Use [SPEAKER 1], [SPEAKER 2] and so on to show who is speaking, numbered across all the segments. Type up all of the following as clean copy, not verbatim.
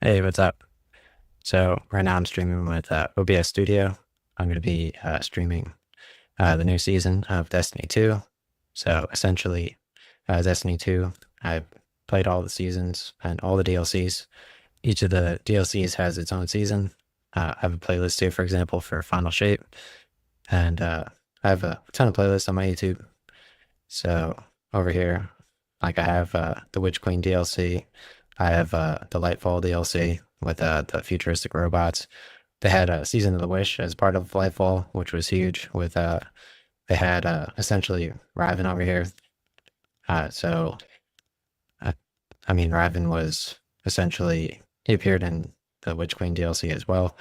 [SPEAKER 1] Hey, what's up? So right now I'm streaming with OBS Studio. I'm going to be streaming the new season of Destiny 2. So essentially, Destiny 2, I've played all the seasons and all the DLCs. Each of the DLCs has its own season. I have a playlist too, for example, for Final Shape. And I have a ton of playlists on my YouTube. So over here, like I have the Witch Queen DLC. I have the Lightfall DLC with the futuristic robots. They had a Season of the Wish as part of Lightfall, which was huge. With they had essentially Riven over here. So I, I mean, Riven was essentially he appeared in the Witch Queen DLC as well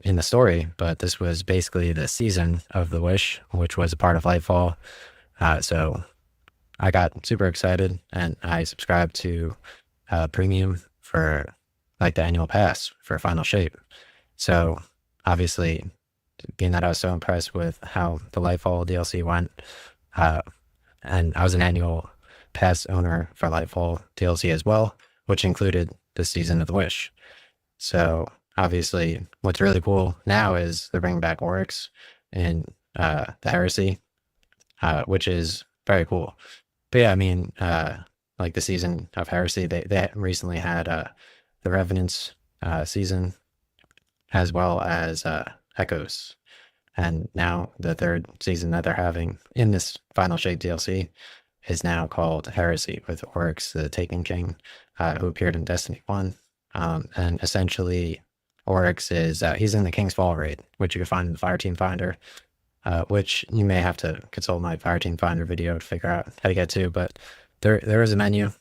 [SPEAKER 1] in the story, but this was basically the season of the Wish, which was a part of Lightfall. So I got super excited and I subscribed to premium for like the annual pass for Final Shape. So obviously, being that I was so impressed with how the Lightfall DLC went, uh, and I was an annual pass owner for Lightfall DLC as well, which included the Season of the Wish. So obviously, what's really cool now is they're bringing back Oryx in the Heresy, which is very cool. But yeah, I mean, like the season of Heresy, they recently had the Revenants season as well as Echoes. And now the third season that they're having in this Final Shade DLC is now called Heresy with Oryx, the Taken King, who appeared in Destiny 1. And essentially, Oryx is, he's in the King's Fall raid, which you can find in the Fireteam Finder, which you may have to consult my Fireteam Finder video to figure out how to get to. But there is a menu.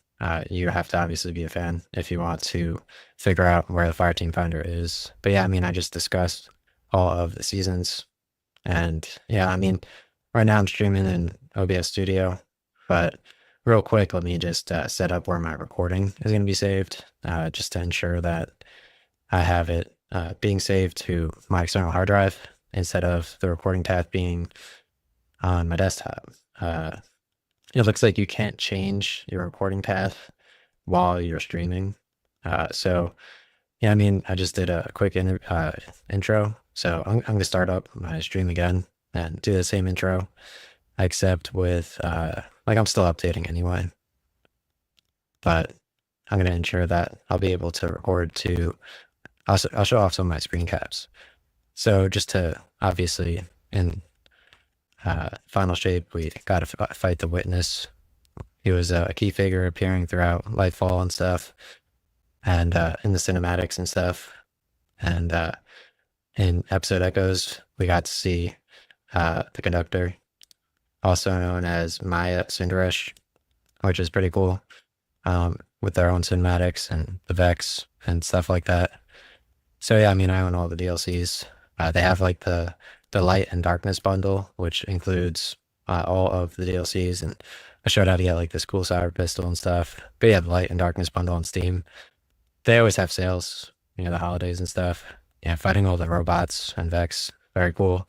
[SPEAKER 1] You have to obviously be a fan if you want to figure out where the Fireteam Finder is. But yeah, I mean, I just discussed all of the seasons. And yeah, I mean, right now I'm streaming in OBS Studio, but real quick, let me just set up where my recording is going to be saved, just to ensure that I have it being saved to my external hard drive instead of the recording path being on my desktop. It looks like you can't change your recording path while you're streaming. So yeah, I mean, I just did a quick intro. So I'm going to start up my stream again and do the same intro, except with, like I'm still updating anyway, but I'm going to ensure that I'll be able to record to, I'll show off some of my screen caps. So just to, obviously, in Final Shape, we got to fight the Witness. He was a key figure appearing throughout Lightfall and stuff, and in the cinematics and stuff. And in episode Echoes, we got to see the conductor, also known as Maya Sundaresh, which is pretty cool, with their own cinematics and the Vex and stuff like that. So yeah, I mean, I own all the DLCs. They have like the Light and Darkness bundle, which includes all of the DLCs, and I showed how to get like this cool cyber pistol and stuff. But yeah, the Light and Darkness bundle on Steam. They always have sales, the holidays and stuff. Yeah, fighting all the robots and Vex, very cool.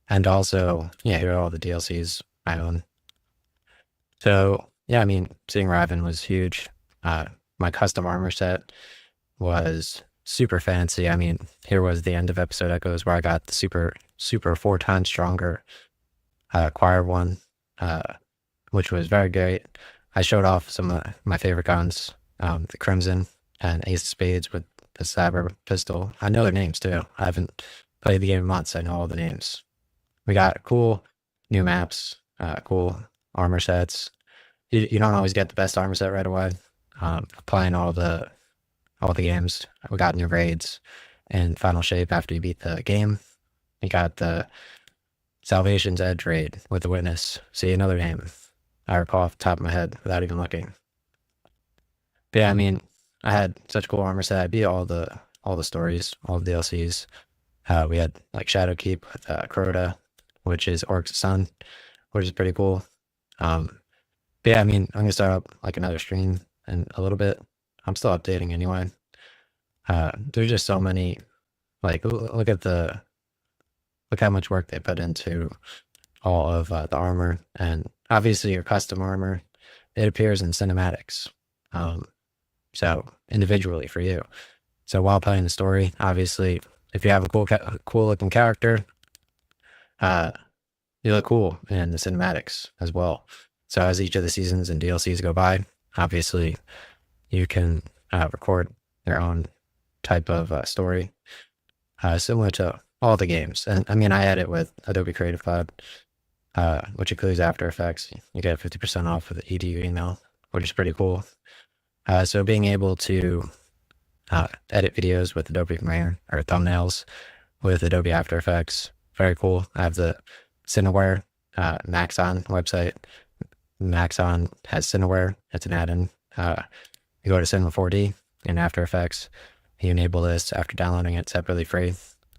[SPEAKER 1] And also, yeah, here are all the DLCs I own. So yeah, I mean, seeing Riven was huge. My custom armor set was super fancy. I mean, here was the end of episode Echoes where I got the super 4 times stronger choir one, which was very great. I showed off some of my favorite guns, the Crimson and Ace of Spades with the Saber pistol. I know their names too. I haven't played the game in months. I know all the names. We got cool new maps, cool armor sets. You don't always get the best armor set right away. Playing all the games, we got new raids and Final Shape after you beat the game. You got the Salvation's Edge raid with the Witness. See, another name I recall off the top of my head without even looking. But yeah, I mean, I had such cool armor set. I beat all the stories, all the DLCs. We had like Shadowkeep with Crota, which is Orc's son, which is pretty cool. But yeah, I mean, I'm gonna start up like another stream in a little bit. I'm still updating anyway. There's just so many, like, look how much work they put into all of the armor, and obviously your custom armor, it appears in cinematics. So individually for you. So while playing the story, obviously, if you have a cool looking character, uh, you look cool in the cinematics as well. So as each of the seasons and DLCs go by, obviously you can record their own type of story, similar to all the games. And I mean, I edit with Adobe Creative Cloud, which includes After Effects. You get 50% off with the EDU email, which is pretty cool. So being able to edit videos with Adobe Premiere or thumbnails with Adobe After Effects, very cool. I have the Cineware Maxon website. Maxon has Cineware. It's an add-in. You go to Cinema 4D in After Effects. You enable this after downloading it separately free.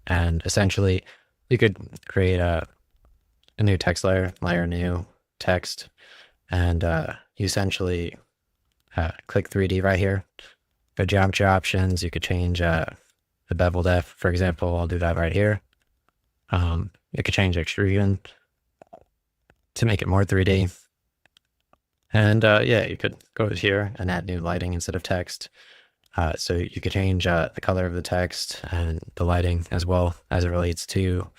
[SPEAKER 1] And essentially, you could create a new text layer new text, and you essentially click 3D right here. Go geometry options. You could change the bevel depth. For example, I'll do that right here. You could change extrusion to make it more 3D. And yeah, you could go here and add new lighting instead of text. So you could change the color of the text and the lighting as well as it relates to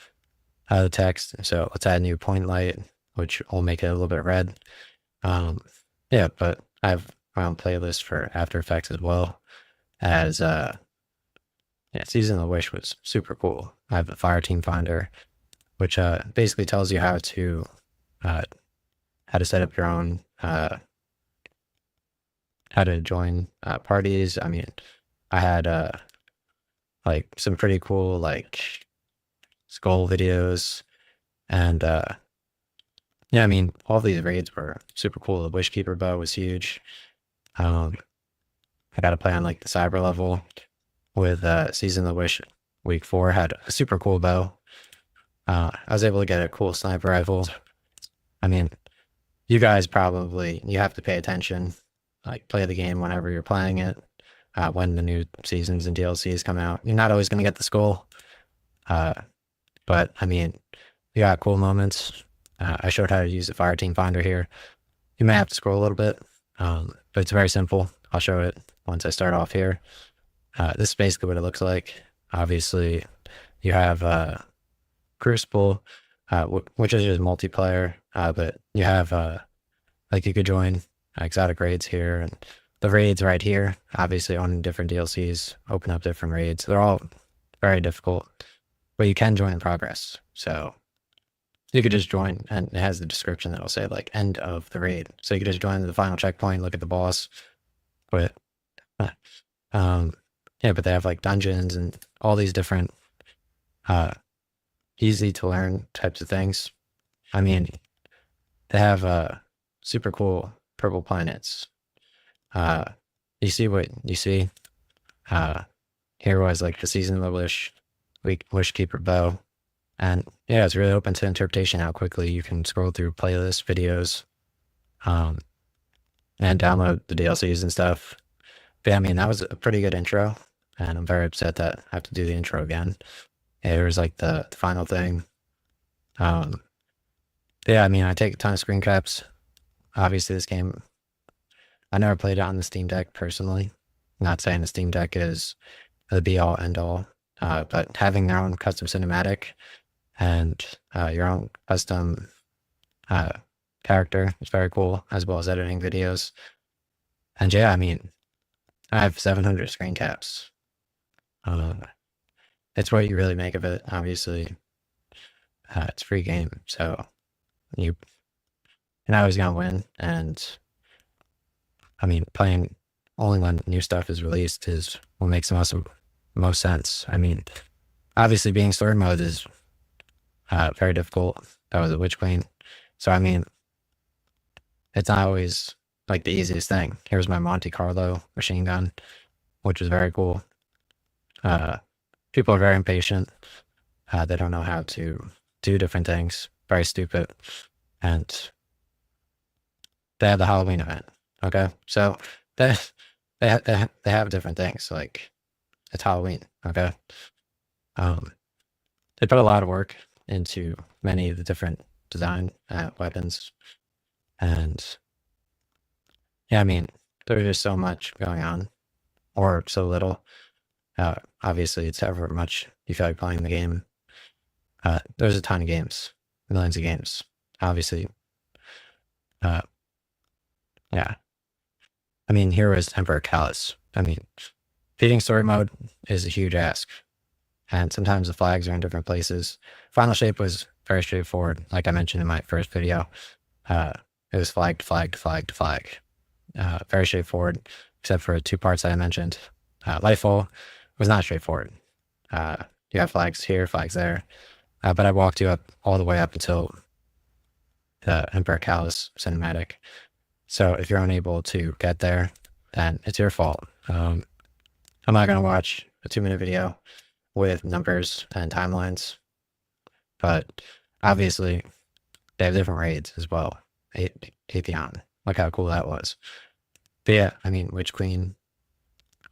[SPEAKER 1] the text. So let's add a new point light, which will make it a little bit red. Yeah, but I have my own playlist for After Effects as well as yeah, Season of the Wish was super cool. I have a Fire Team Finder, which basically tells you how to set up your own how to join parties. I mean, I had like some pretty cool like skull videos, and yeah, I mean, all these raids were super cool. The Wishkeeper bow was huge. I got to play on like the cyber level with Season of the Wish week 4. Had a super cool bow. I was able to get a cool sniper rifle. I mean, you guys probably, you have to pay attention, like play the game whenever you're playing it, when the new seasons and DLCs come out. You're not always going to get the skull, but I mean, you got cool moments. I showed how to use the Fire Team Finder here. You may have to scroll a little bit, but it's very simple. I'll show it once I start off here. This is basically what it looks like. Obviously, you have Crucible, which is just multiplayer, but you have like you could join exotic raids here, and the raids right here, obviously on different DLCs, open up different raids. They're all very difficult, but you can join in progress. So you could just join, and it has the description that'll say like end of the raid. So you could just join the final checkpoint, look at the boss. But yeah, but they have like dungeons and all these different easy to learn types of things. I mean, they have super cool purple planets. You see what you see. Here was like the Season of the Wish, Wishkeeper bow, and yeah, it's really open to interpretation how quickly you can scroll through playlists, videos, and download the DLCs and stuff. But yeah, I mean, that was a pretty good intro, and I'm very upset that I have to do the intro again. It was like the final thing. Yeah, I mean, I take a ton of screen caps. Obviously, this game, I never played it on the Steam Deck personally. Not saying the Steam Deck is the be all end all, but having their own custom cinematic and your own custom character is very cool, as well as editing videos. And yeah, I mean, I have 700 screen caps. It's what you really make of it, obviously. It's a free game, so you're not always gonna win. And I mean, playing only when new stuff is released is what makes the most sense. I mean, obviously being story mode is very difficult. That was a Witch Queen. So I mean, it's not always like the easiest thing. Here's my Monte Carlo machine gun, which is very cool. People are very impatient. They don't know how to do different things. Very stupid. And they have the Halloween event. Okay, so they have different things. Like it's Halloween. Okay, they put a lot of work into many of the different design weapons, and yeah, I mean, there's just so much going on, or so little. Obviously, it's however much you feel like playing the game. There's a ton of games, millions of games. Obviously, uh, yeah. I mean, here was Emperor Callus. I mean, beating story mode is a huge ask, and sometimes the flags are in different places. Final shape was very straightforward, like I mentioned in my first video. Uh, it was flagged, flagged, flagged, flagged. Very straightforward, except for 2 parts that I mentioned. Lightfall was not straightforward. You have flags here, flags there, but I walked you up all the way up until the Emperor Callus cinematic. So if you're unable to get there, then it's your fault. I'm not going to watch a 2-minute video with numbers and timelines, but obviously they have different raids as well. Atheon, look how cool that was. But yeah, I mean, Witch Queen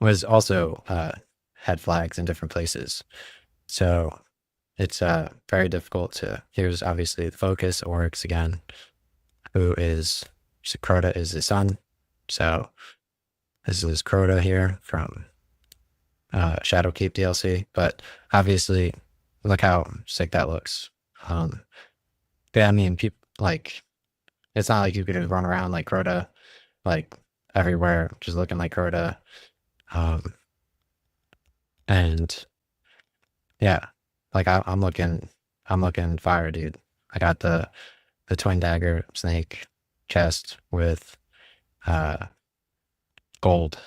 [SPEAKER 1] was also had flags in different places. So it's very difficult to, here's obviously the focus, Oryx again, who is, Crota is his son. So this is Crota here from Shadowkeep DLC, but obviously look how sick that looks. Yeah, I mean, people like, it's not like you could run around like Crota, like everywhere, just looking like Crota. And yeah, like I'm looking fire, dude. I got the twin dagger snake chest with gold.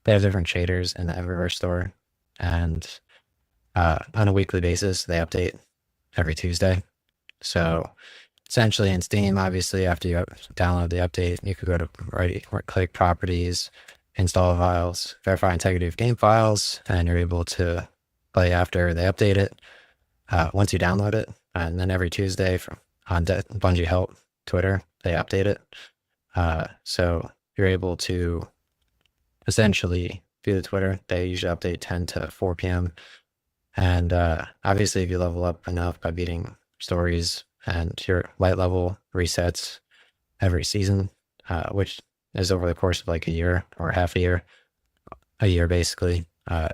[SPEAKER 1] They have different shaders in the Eververse store, and on a weekly basis they update every Tuesday. So essentially in Steam, obviously after you download the update, you could go to right click properties, install files, verify integrity of game files, and you're able to play after they update it. Once you download it, and then every Tuesday on Bungie Help Twitter, they update it. So you're able to essentially via the Twitter. They usually update 10 to 4 p.m. And obviously, if you level up enough by beating stories and your light level resets every season, which is over the course of like a year or half a year basically.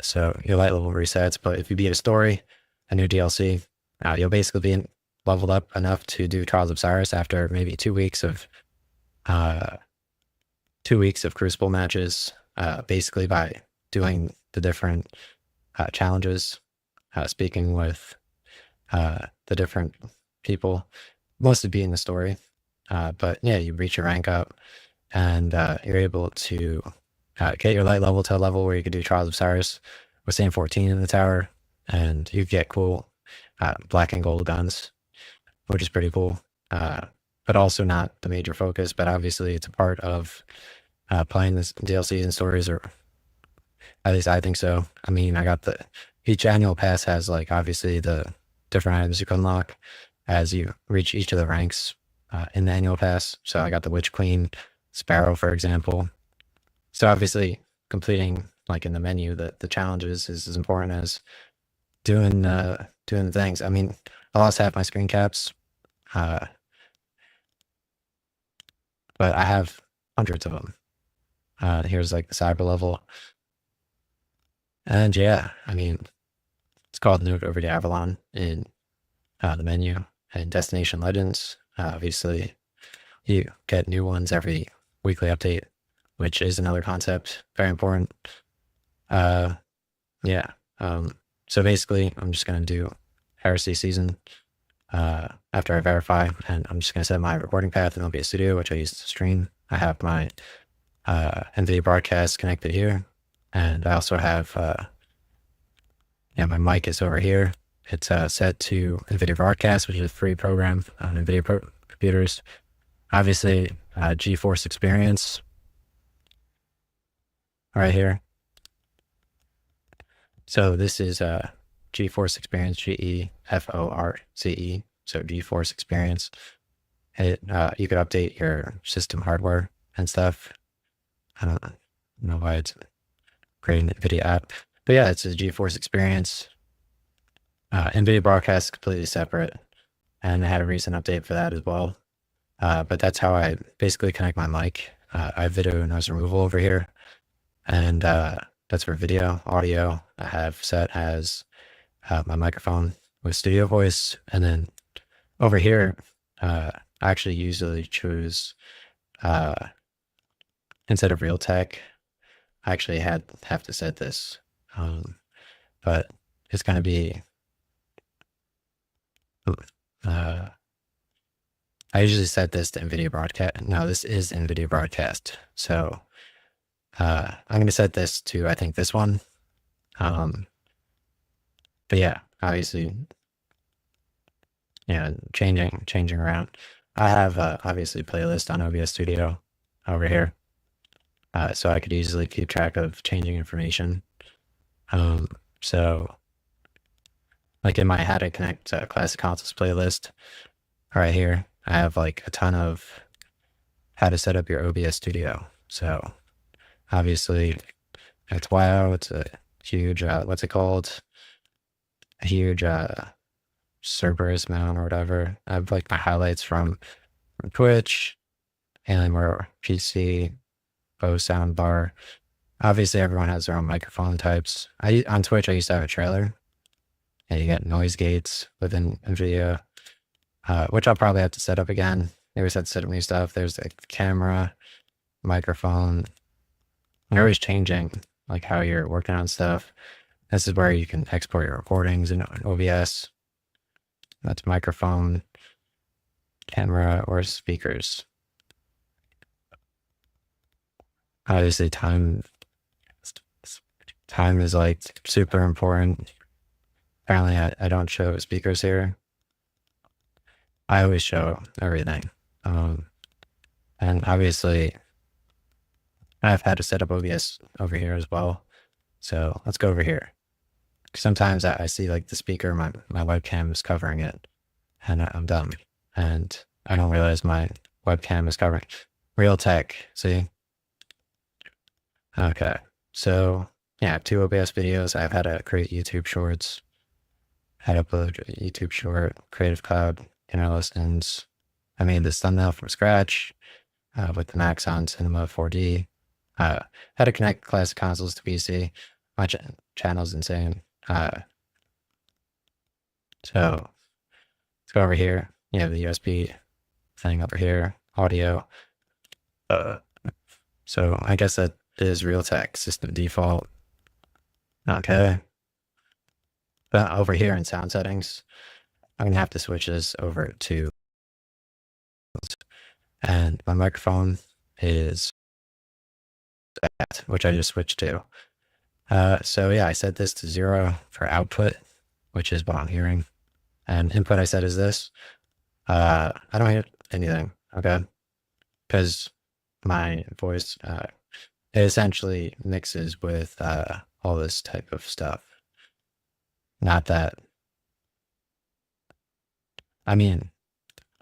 [SPEAKER 1] So your light level resets, but if you beat a story, a new DLC, you'll basically be leveled up enough to do Trials of Cyrus after maybe 2 weeks of 2 weeks of Crucible matches, basically by doing the different challenges, speaking with the different people, mostly being the story. But yeah, you reach your rank up, and you're able to get your light level to a level where you could do Trials of Cyrus with Same 14 in the tower, and you get cool black and gold guns, which is pretty cool. But also not the major focus, but obviously it's a part of playing this DLC and stories, or at least I think so. I mean, I got each annual pass has like obviously the different items you can unlock as you reach each of the ranks in the annual pass. So I got the Witch Queen, Sparrow, for example. So obviously completing like in the menu, the challenges is as important as doing the things. I mean, I lost half my screen caps, but I have hundreds of them. Here's like the cyber level. And yeah, I mean, it's called Note Over the Avalon in the menu, and Destination Legends. Obviously, you get new ones every weekly update, which is another concept, very important. Yeah. So basically, I'm just going to do Heresy season after I verify, and I'm just going to set my recording path, and it'll be a studio, which I use to stream. I have my NVIDIA broadcast connected here, and I also have, my mic is over here. It's set to NVIDIA broadcast, which is a free program on NVIDIA computers. Obviously, GeForce Experience right here. So this is GeForce Experience, GeForce. So GeForce Experience. You could update your system hardware and stuff. I don't know why it's creating the NVIDIA app, but yeah, it's a GeForce Experience. NVIDIA broadcast is completely separate, and I had a recent update for that as well. But that's how I basically connect my mic. I have video noise removal over here, and that's for video. Audio, I have set as my microphone with studio voice. And then over here, I actually usually choose, uh, instead of Realtek, I actually have to set this. But it's going to be, uh, I usually set this to NVIDIA Broadcast. No, this is NVIDIA Broadcast. So I'm going to set this to, I think, this one. But yeah, obviously, yeah, changing around. I have obviously playlist on OBS Studio over here, so I could easily keep track of changing information. So like in my How to Connect Classic Consoles playlist right here, I have like a ton of how to set up your OBS Studio. So obviously, it's wow, it's a huge what's it called? A huge Cerberus mount or whatever. I have like my highlights from Twitch, Alienware PC, Bose soundbar. Obviously, everyone has their own microphone types. On Twitch, I used to have a trailer, and you get noise gates within NVIDIA, which I'll probably have to set up again. They always had to set up new stuff. There's the camera, microphone. You're always changing like how you're working on stuff. This is where you can export your recordings in OBS. That's microphone, camera, or speakers. Obviously, time is like super important. Apparently, I don't show speakers here. I always show everything. And obviously, I've had to set up OBS over here as well. So let's go over here. Sometimes I see like the speaker, my webcam is covering it, and I'm dumb. And I don't realize my webcam is covering. Realtek, see? Okay, so yeah, I have 2 OBS videos. I've had to create YouTube shorts. Had to upload a YouTube short, Creative Cloud, listens. I made this thumbnail from scratch with the Maxon Cinema 4D. How to connect classic consoles to PC. My channel's insane. So let's go over here. You have the USB thing over here, audio. So I guess that is Realtek system default. Okay. But over here in sound settings, I'm gonna have to switch this over to, and my microphone is that, which I just switched to. So yeah, I set this to 0 for output, which is what I'm hearing. And input I set is this. I don't hear anything, okay? Because my voice, it essentially mixes with all this type of stuff. Not that, I mean,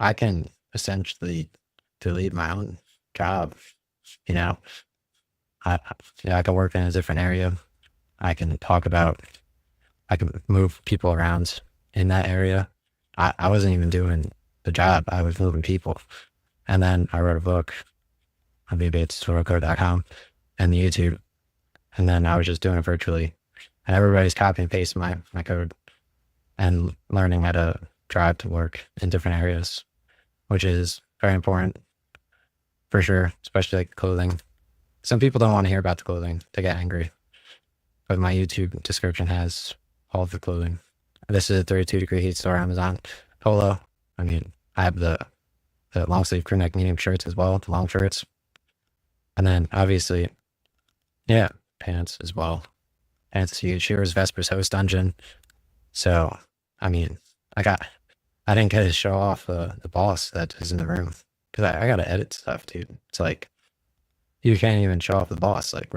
[SPEAKER 1] I can essentially delete my own job, you know? I can work in a different area. I can talk about, I can move people around in that area. I wasn't even doing the job. I was moving people. And then I wrote a book on bbatutorialcode.com and the YouTube. And then I was just doing it virtually. And everybody's copying and pasting my code and learning how to drive to work in different areas, which is very important for sure, especially like clothing. Some people don't want to hear about the clothing. They get angry. But my YouTube description has all of the clothing. This is a 32-degree heat store Amazon polo. I mean, I have the long sleeve crew neck medium shirts as well, the long shirts. And then obviously, yeah, pants as well. Pants is huge. Shearer's Vespers Host Dungeon. So, I mean, I didn't get to show off the boss that is in the room. Because I got to edit stuff, dude. It's like, you can't even show off the boss. Like,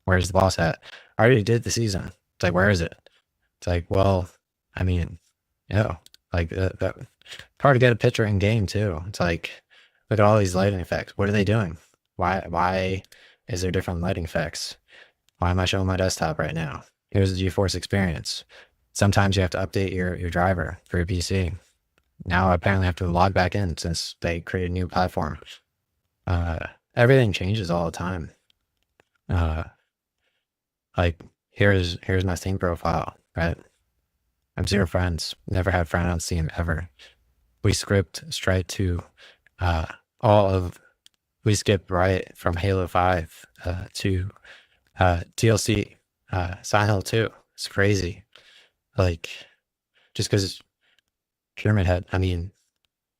[SPEAKER 1] where's the boss at? I already did the season. It's like, where is it? It's like, well, I mean, like that hard to get a picture in game too. It's like, look at all these lighting effects. What are they doing? Why is there different lighting effects? Why am I showing my desktop right now? Here's the GeForce experience. Sometimes you have to update your driver for your PC. Now I apparently have to log back in since they created a new platform. Everything changes all the time. Like, here's my Steam profile, right? I have 0 friends. Never had a friend on Steam ever. We skipped straight to uh, all of. We skipped right from Halo 5 to DLC Silent Hill 2. It's crazy. Like, just because Pyramid Head, I mean,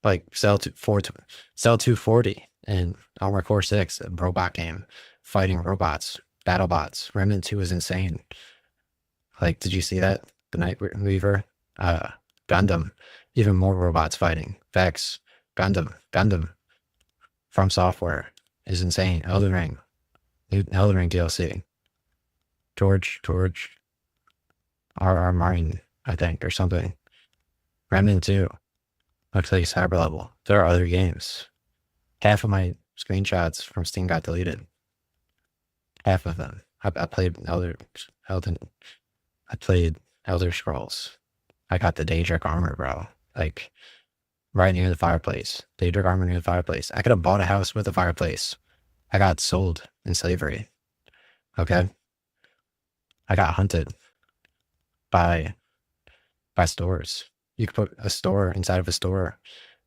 [SPEAKER 1] like Cell 240 and Armored Core 6, a robot game, fighting robots, battle bots. Remnant 2 is insane. Like, did you see that? The Night Weaver, Gundam, even more robots fighting. Vex, Gundam, From Software is insane. Elden Ring, new Elden Ring DLC. George R. Martin, I think, or something. Remnant 2. Looks like Cyber Level. There are other games. Half of my screenshots from Steam got deleted. Half of them. I played I played Elder Scrolls. I got the Daedric armor, bro. Like, right near the fireplace. Daedric armor near the fireplace. I could have bought a house with a fireplace. I got sold in slavery. Okay? I got hunted by stores. You could put a store inside of a store,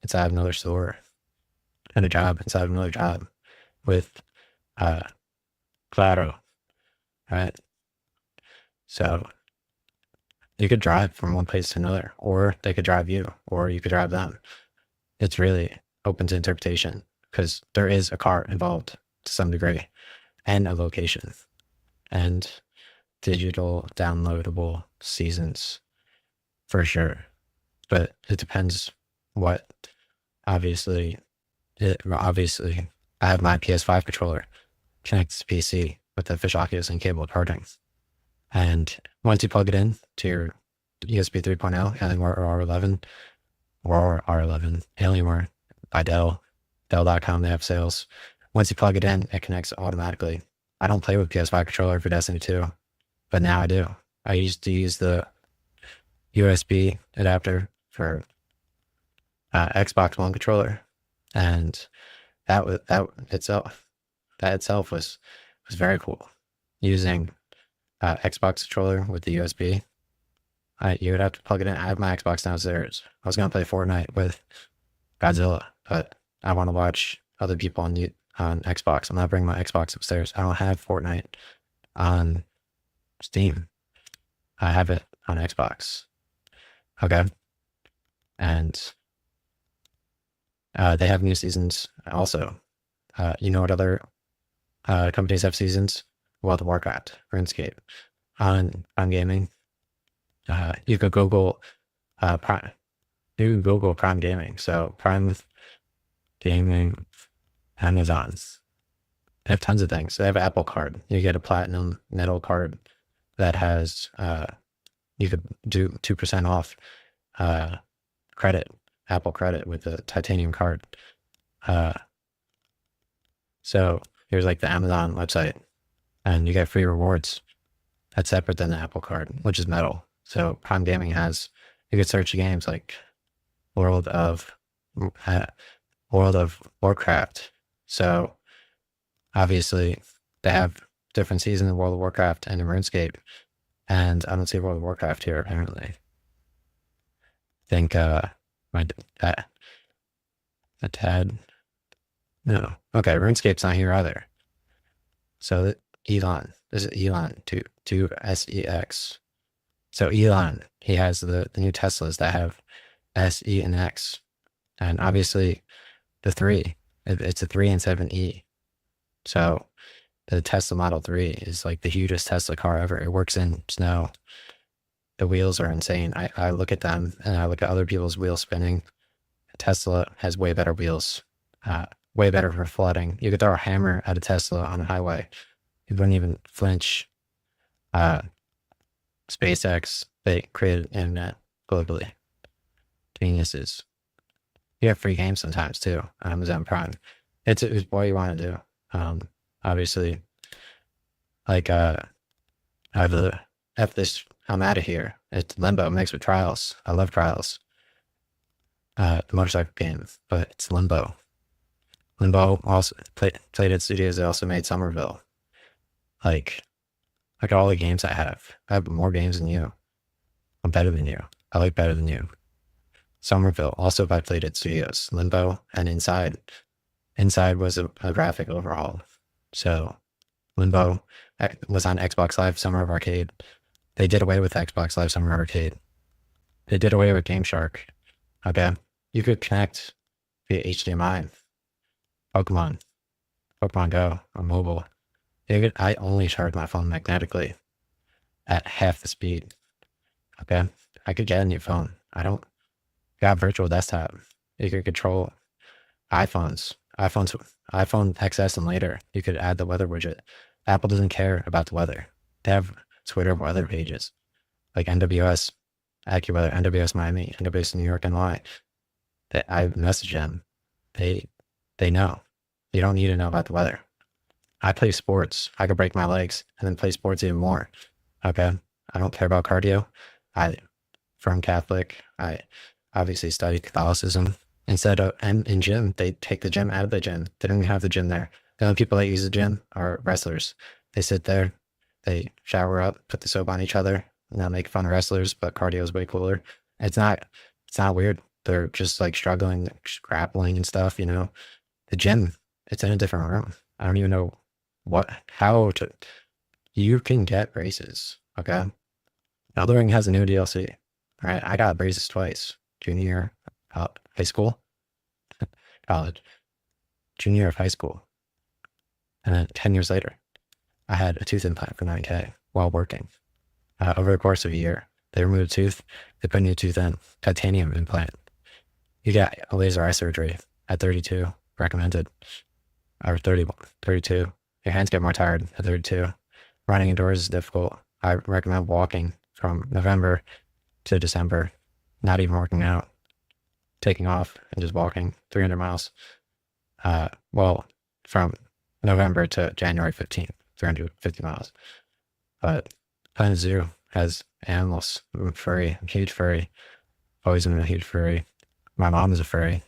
[SPEAKER 1] inside of another store, and a job inside of another job with collateral, right? So you could drive from one place to another, or they could drive you, or you could drive them. It's really open to interpretation because there is a car involved to some degree and a location and digital downloadable seasons for sure. But it depends what, obviously, I have my PS5 controller connected to PC with the Fish Oculus and cable charging. And once you plug it in to your USB 3.0, Alienware or R11, Alienware by Dell, Dell.com, they have sales. Once you plug it in, it connects automatically. I don't play with PS5 controller for Destiny 2, but now I do. I used to use the USB adapter for Xbox One controller, and that itself was very cool. Using Xbox controller with the USB, you would have to plug it in. I have my Xbox downstairs. I was gonna play Fortnite with Godzilla, but I want to watch other people on Xbox. I'm not bringing my Xbox upstairs. I don't have Fortnite on Steam. I have it on Xbox. Okay, and they have new seasons also. You know what other companies have seasons? World of Warcraft, RuneScape, on gaming. You could Google Prime. You can Google Prime Gaming. So Prime Gaming, Amazon's. They have tons of things. They have an Apple Card. You get a platinum metal card that has you could do 2% off credit, Apple credit with the titanium card. So here's like the Amazon website, and you get free rewards. That's separate than the Apple card, which is metal. So Prime Gaming has, you could search games like World of Warcraft. So obviously they have different seasons in World of Warcraft and in RuneScape, and I don't see World of Warcraft here apparently. I think a tad. No. Okay, RuneScape's not here either. So Elon, this is Elon to SEX. So Elon, he has the new Teslas that have SE and X, and obviously the 3. It's a 3 and 7E. So the Tesla Model 3 is like the hugest Tesla car ever. It works in snow. The wheels are insane. I look at them and I look at other people's wheels spinning. Tesla has way better wheels, way better for flooding. You could throw a hammer at a Tesla on a highway. You wouldn't even flinch. SpaceX, they created internet globally. Geniuses. You have free games sometimes too. Amazon Prime. It's what you want to do. Obviously, like I have the F this. I'm out of here. It's Limbo mixed with Trials. I love Trials. The motorcycle game, but it's Limbo. Limbo also played at studios that also made Somerville. Like, Look at all the games I have. I have more games than you. I'm better than you. I like better than you. Somerville, also I played at studios. Limbo and Inside. Inside was a graphic overhaul. So Limbo was on Xbox Live Summer of Arcade. They did away with Xbox Live Summer of Arcade. They did away with Game Shark. Okay. You could connect via HDMI. Pokemon Go on mobile. I only charge my phone magnetically at half the speed. Okay. I could get a new phone. I don't got virtual desktop. You could control iPhone XS and later. You could add the weather widget. Apple doesn't care about the weather. They have Twitter weather pages like NWS, AccuWeather, NWS Miami, NWS New York, NY. That I message them. They know. You don't need to know about the weather. I play sports. I could break my legs and then play sports even more. Okay. I don't care about cardio. From Catholic, I obviously studied Catholicism. Instead of, and in gym, they take the gym out of the gym. They don't even have the gym there. The only people that use the gym are wrestlers. They sit there, they shower up, put the soap on each other, and they'll make fun of wrestlers, but cardio is way cooler. It's not weird. They're just like struggling, grappling and stuff, you know. The gym, it's in a different room. I don't even know you can get braces, okay? Elden Ring has a new DLC. All right, I got braces twice. Junior year, high school, college, junior year of high school. And then 10 years later, I had a tooth implant for 9K while working. Over the course of a year, they removed a tooth, they put a new tooth in, titanium implant. You got a laser eye surgery at 32, recommended, or 32. Your hands get more tired at 32. Running indoors is difficult. I recommend walking from November to December, not even working out, taking off and just walking 300 miles. From November to January 15th, 350 miles. But Planet Zoo has animals. I'm furry. I'm huge furry. Always been a huge furry. My mom is a furry.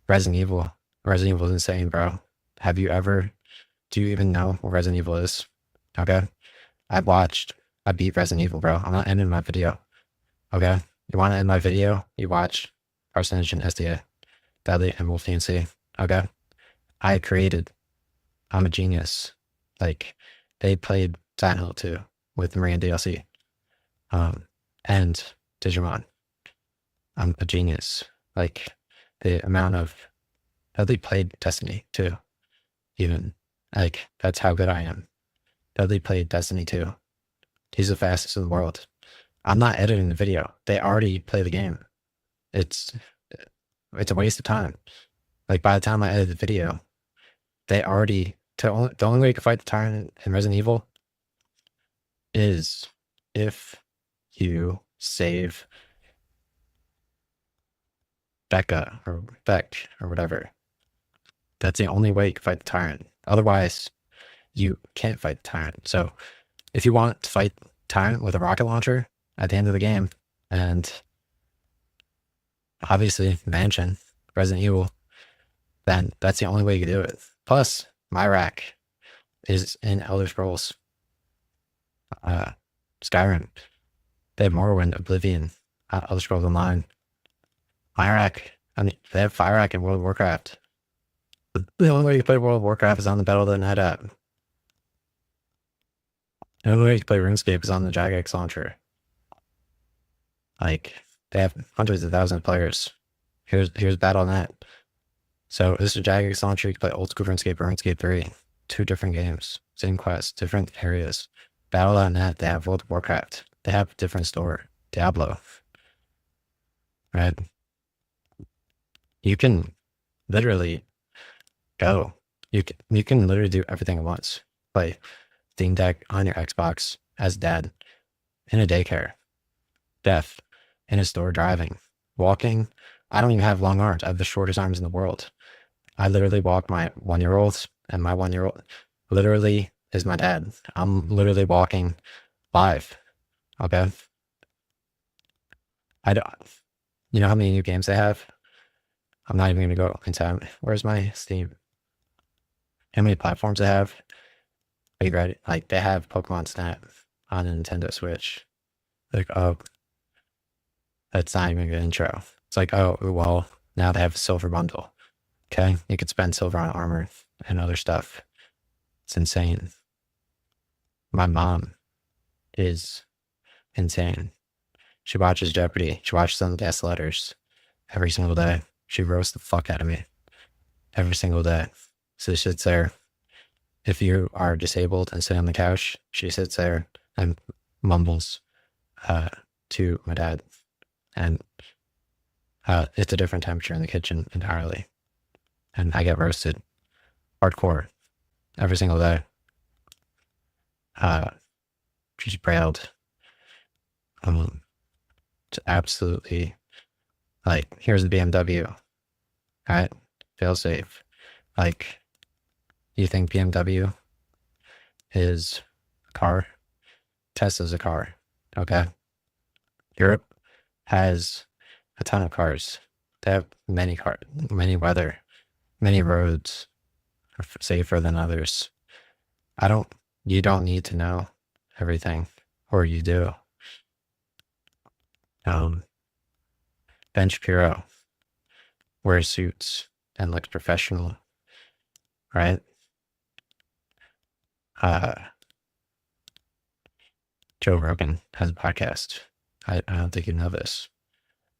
[SPEAKER 1] Resident Evil is insane, bro. Do you even know what Resident Evil is? Okay. I beat Resident Evil, bro. I'm not ending my video. Okay. You want to end my video? You watch Carcinogen SDA, Deadly, and Wolf TNC. Okay. I'm a genius. Like, they played Silent Hill 2 with Maria and DLC. And Digimon. I'm a genius. Like, the amount of Dudley played Destiny 2. Even. Like, that's how good I am. Dudley played Destiny 2. He's the fastest in the world. I'm not editing the video. They already play the game. It's a waste of time. Like, by the time I edit the video, the only way you can fight the tyrant in Resident Evil is if you save Becca or Beck or whatever. That's the only way you can fight the tyrant. Otherwise, you can't fight the tyrant. So if you want to fight tyrant with a rocket launcher at the end of the game, and obviously Mansion, Resident Evil, then that's the only way you can do it. Plus, Myrak is in Elder Scrolls, Skyrim. They have Morrowind, Oblivion, Elder Scrolls Online. Myrak, they have Fyrak in World of Warcraft. The only way you can play World of Warcraft is on the Battle of the Net app. The only way you can play RuneScape is on the Jagex launcher. Like, they have hundreds of thousands of players. Here's Battle.net. So this is Jagex launcher. You can play old school RuneScape or RuneScape 3. 2 different games, same quest, different areas. Battle.net, they have World of Warcraft. They have different store. Diablo. Right? You can literally go. You can literally do everything at once. Play Steam Deck on your Xbox as dad, in a daycare, deaf, in a store driving, walking. I don't even have long arms. I have the shortest arms in the world. I literally walk my 1-year-olds, and my 1-year-old literally is my dad. I'm literally walking live. Okay. You know how many new games they have? I'm not even going to go into them. Where's my Steam? How many platforms they have? Are you ready? Like, they have Pokemon Snap on the Nintendo Switch. Like, oh, that's not even a good intro. It's like, oh, well, now they have a silver bundle. Okay, you could spend silver on armor and other stuff. It's insane. My mom is insane. She watches Jeopardy. She watches some guest letters every single day. She roasts the fuck out of me every single day. So she sits there. If you are disabled and sit on the couch, she sits there and mumbles to my dad. And it's a different temperature in the kitchen entirely. And I get roasted hardcore every single day. She's brailled. It's absolutely like, here's the BMW. All right, fail safe. Like, you think BMW is a car? Tesla's a car. Okay. Europe has a ton of cars. They have many cars, many weather, many roads are safer than others. You don't need to know everything, or you do. Ben Shapiro wears suits and looks professional, right? Joe Rogan has a podcast. I don't think you know this,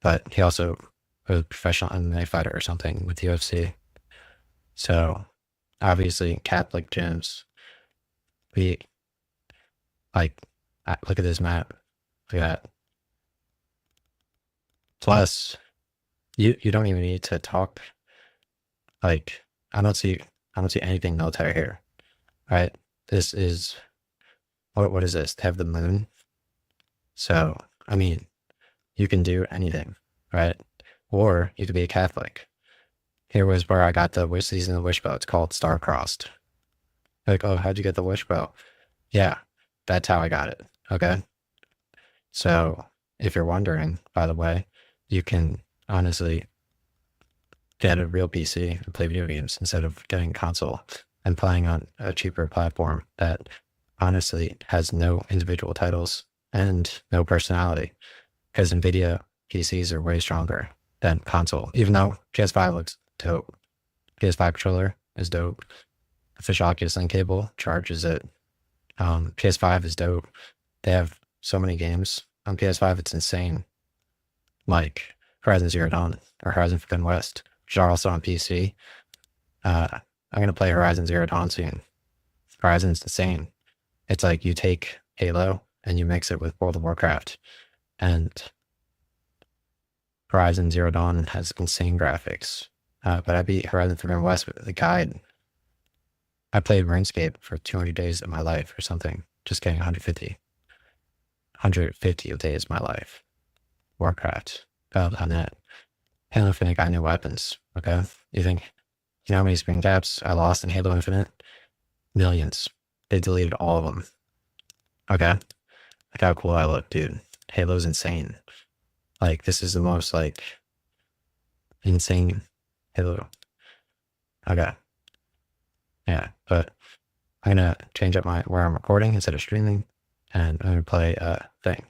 [SPEAKER 1] but he also was a professional MMA fighter or something with the UFC. So obviously Catholic gyms, we like, look at this map. Look at that. Plus, you don't even need to talk. Like, I don't see anything military here, right? This is, what is this? They have the moon. So, I mean, you can do anything, right? Or you could be a Catholic. Here was where I got the wish season of the wish bow. It's called Star-Crossed. Like, oh, how'd you get the wish bow? Yeah, that's how I got it. Okay. So if you're wondering, by the way, you can honestly get a real PC and play video games instead of getting a console and playing on a cheaper platform that honestly has no individual titles and no personality, because NVIDIA PCs are way stronger than console, even though PS5 looks dope. PS5 controller is dope. The Fish Oculus Link cable charges it. PS5 is dope. They have so many games on PS5, it's insane. Like Horizon Zero Dawn or Horizon Forbidden West, which are also on PC. I'm going to play Horizon Zero Dawn soon. Horizon's insane. It's like you take Halo and you mix it with World of Warcraft. And Horizon Zero Dawn has insane graphics. But I beat Horizon Forbidden West with the guide. I played RuneScape for 200 days of my life or something. Just kidding, 150. 150 days of my life. Warcraft. Battle.net. Halo Infinite got new weapons. Okay? You know how many screen caps I lost in Halo Infinite? Millions. They deleted all of them. Okay? Look how cool I look, dude. Halo's insane. Like, this is the most, like, insane Halo. Okay. Yeah, but I'm gonna change up where I'm recording instead of streaming, and I'm gonna play a thing.